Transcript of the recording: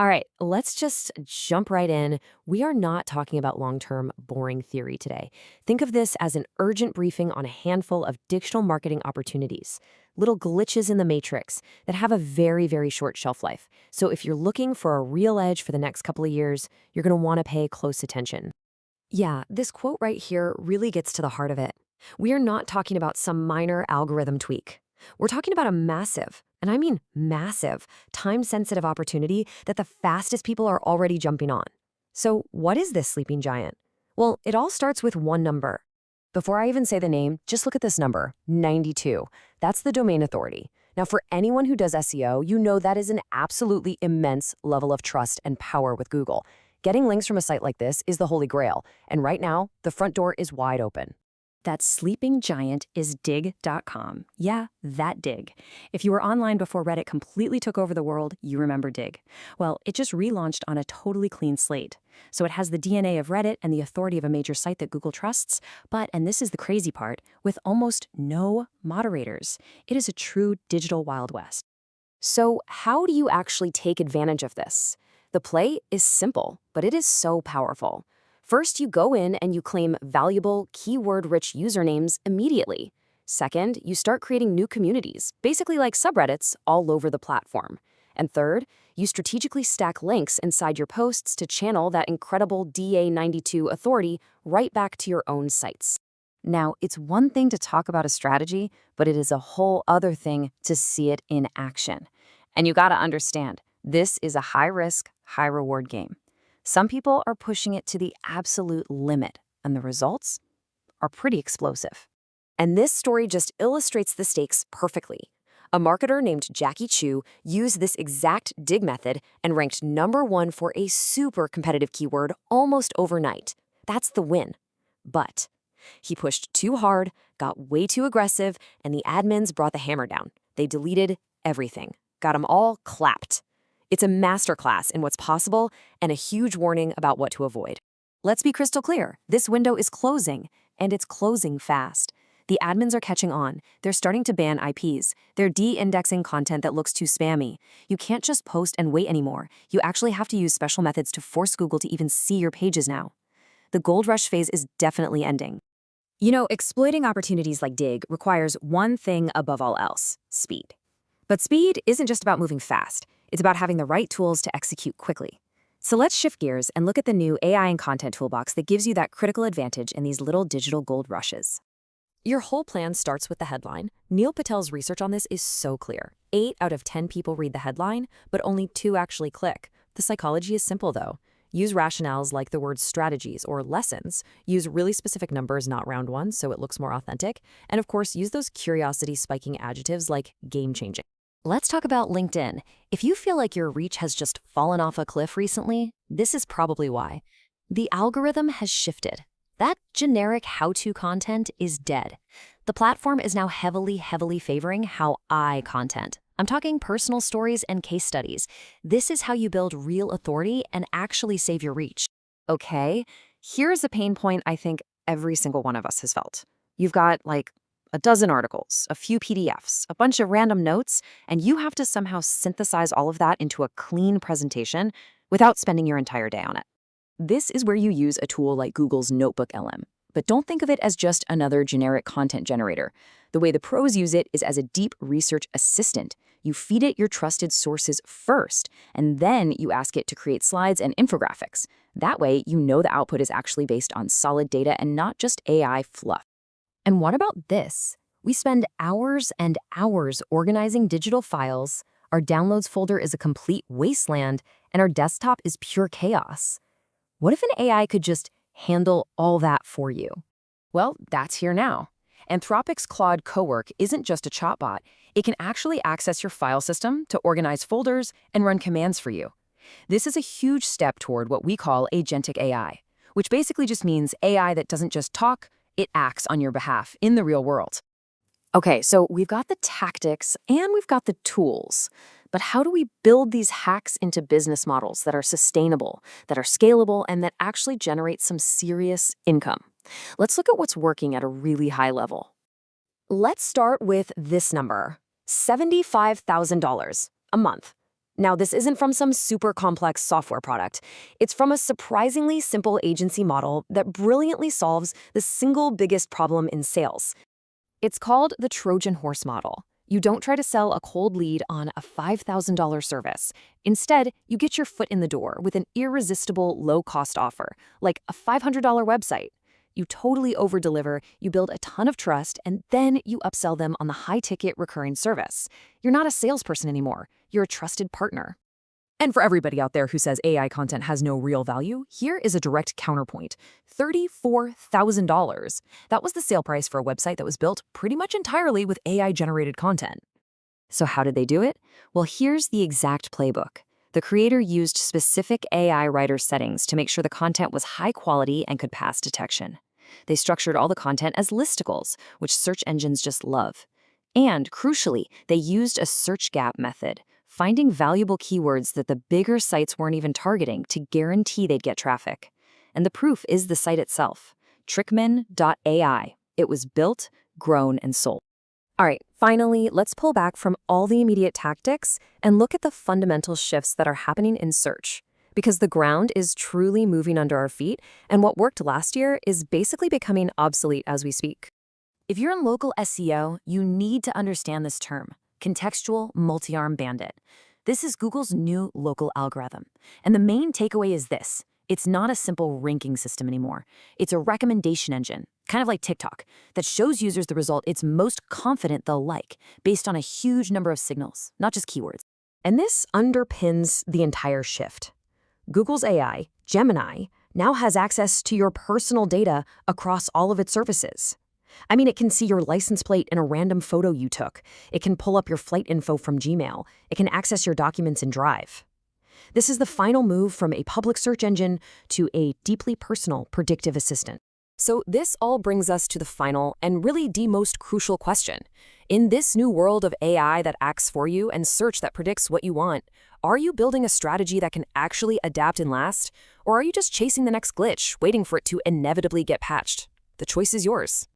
All right, let's just jump right in. We are not talking about long-term, boring theory today. Think of this as an urgent briefing on a handful of digital marketing opportunities, little glitches in the matrix that have a very, very short shelf life. So if you're looking for a real edge for the next couple of years, you're going to want to pay close attention. Yeah, this quote right here really gets to the heart of it. We are not talking about some minor algorithm tweak. We're talking about a massive, and I mean massive, time-sensitive opportunity that the fastest people are already jumping on. So what is this sleeping giant? Well, it all starts with one number. Before I even say the name, just look at this number, 92. That's the domain authority. Now, for anyone who does SEO, you know that is an absolutely immense level of trust and power with Google. Getting links from a site like this is the holy grail, and right now, the front door is wide open. That sleeping giant is dig.com. Yeah, that Dig. If you were online before Reddit completely took over the world, you remember Dig. Well, it just relaunched on a totally clean slate. So it has the DNA of Reddit and the authority of a major site that Google trusts, but, and this is the crazy part, with almost no moderators. It is a true digital Wild West. So how do you actually take advantage of this? The play is simple, but it is so powerful. First, you go in and you claim valuable, keyword-rich usernames immediately. Second, you start creating new communities, basically like subreddits, all over the platform. And third, you strategically stack links inside your posts to channel that incredible DA92 authority right back to your own sites. Now, it's one thing to talk about a strategy, but it is a whole other thing to see it in action. And you gotta understand, this is a high-risk, high-reward game. Some people are pushing it to the absolute limit, and the results are pretty explosive. And this story just illustrates the stakes perfectly. A marketer named Jackie Chu used this exact dig method and ranked #1 for a super competitive keyword almost overnight. That's the win. But he pushed too hard, got way too aggressive, and the admins brought the hammer down. They deleted everything, got them all clapped. It's a masterclass in what's possible and a huge warning about what to avoid. Let's be crystal clear. This window is closing, and it's closing fast. The admins are catching on. They're starting to ban IPs. They're de-indexing content that looks too spammy. You can't just post and wait anymore. You actually have to use special methods to force Google to even see your pages now. The gold rush phase is definitely ending. You know, exploiting opportunities like Dig requires one thing above all else: speed. But speed isn't just about moving fast. It's about having the right tools to execute quickly. So let's shift gears and look at the new AI and content toolbox that gives you that critical advantage in these little digital gold rushes. Your whole plan starts with the headline. Neil Patel's research on this is so clear. 8 out of 10 people read the headline, but only 2 actually click. The psychology is simple, though. Use rationales like the words strategies or lessons. Use really specific numbers, not round ones, so it looks more authentic. And of course, use those curiosity-spiking adjectives like game-changing. Let's talk about LinkedIn. If you feel like your reach has just fallen off a cliff recently, this is probably why. The algorithm has shifted. That generic how-to content is dead. The platform is now heavily favoring how-I content. I'm talking personal stories and case studies. This is how you build real authority and actually save your reach. Okay, here's a pain point I think every single one of us has felt. You've got like a dozen articles, a few PDFs, a bunch of random notes, and you have to somehow synthesize all of that into a clean presentation without spending your entire day on it. This is where you use a tool like Google's Notebook LM. But don't think of it as just another generic content generator. The way the pros use it is as a deep research assistant. You feed it your trusted sources first, and then you ask it to create slides and infographics. That way, you know the output is actually based on solid data and not just AI fluff. And what about this? We spend hours and hours organizing digital files, our downloads folder is a complete wasteland, and our desktop is pure chaos. What if an AI could just handle all that for you? Well, that's here now. Anthropic's Claude Cowork isn't just a chatbot. It can actually access your file system to organize folders and run commands for you. This is a huge step toward what we call agentic AI, which basically just means AI that doesn't just talk, it acts on your behalf in the real world. Okay, so we've got the tactics and we've got the tools. But how do we build these hacks into business models that are sustainable, that are scalable, and that actually generate some serious income? Let's look at what's working at a really high level. Let's start with this number, $75,000 a month. Now, this isn't from some super complex software product. It's from a surprisingly simple agency model that brilliantly solves the single biggest problem in sales. It's called the Trojan horse model. You don't try to sell a cold lead on a $5,000 service. Instead, you get your foot in the door with an irresistible low-cost offer, like a $500 website. You totally over-deliver, you build a ton of trust, and then you upsell them on the high-ticket recurring service. You're not a salesperson anymore. You're a trusted partner. And for everybody out there who says AI content has no real value, here is a direct counterpoint. $34,000. That was the sale price for a website that was built pretty much entirely with AI-generated content. So how did they do it? Well, here's the exact playbook. The creator used specific AI writer settings to make sure the content was high quality and could pass detection. They structured all the content as listicles, which search engines just love. And crucially, they used a search gap method, finding valuable keywords that the bigger sites weren't even targeting to guarantee they'd get traffic. And the proof is the site itself, trickman.ai. It was built, grown, and sold. All right, finally, let's pull back from all the immediate tactics and look at the fundamental shifts that are happening in search. Because the ground is truly moving under our feet, and what worked last year is basically becoming obsolete as we speak. If you're in local SEO, you need to understand this term, contextual multi-arm bandit. This is Google's new local algorithm. And the main takeaway is this. It's not a simple ranking system anymore. It's a recommendation engine, kind of like TikTok, that shows users the result it's most confident they'll like, based on a huge number of signals, not just keywords. And this underpins the entire shift. Google's AI, Gemini, now has access to your personal data across all of its services. I mean, it can see your license plate in a random photo you took. It can pull up your flight info from Gmail. It can access your documents in Drive. This is the final move from a public search engine to a deeply personal predictive assistant. So this all brings us to the final and really the most crucial question. In this new world of AI that acts for you and search that predicts what you want, are you building a strategy that can actually adapt and last? Or are you just chasing the next glitch, waiting for it to inevitably get patched? The choice is yours.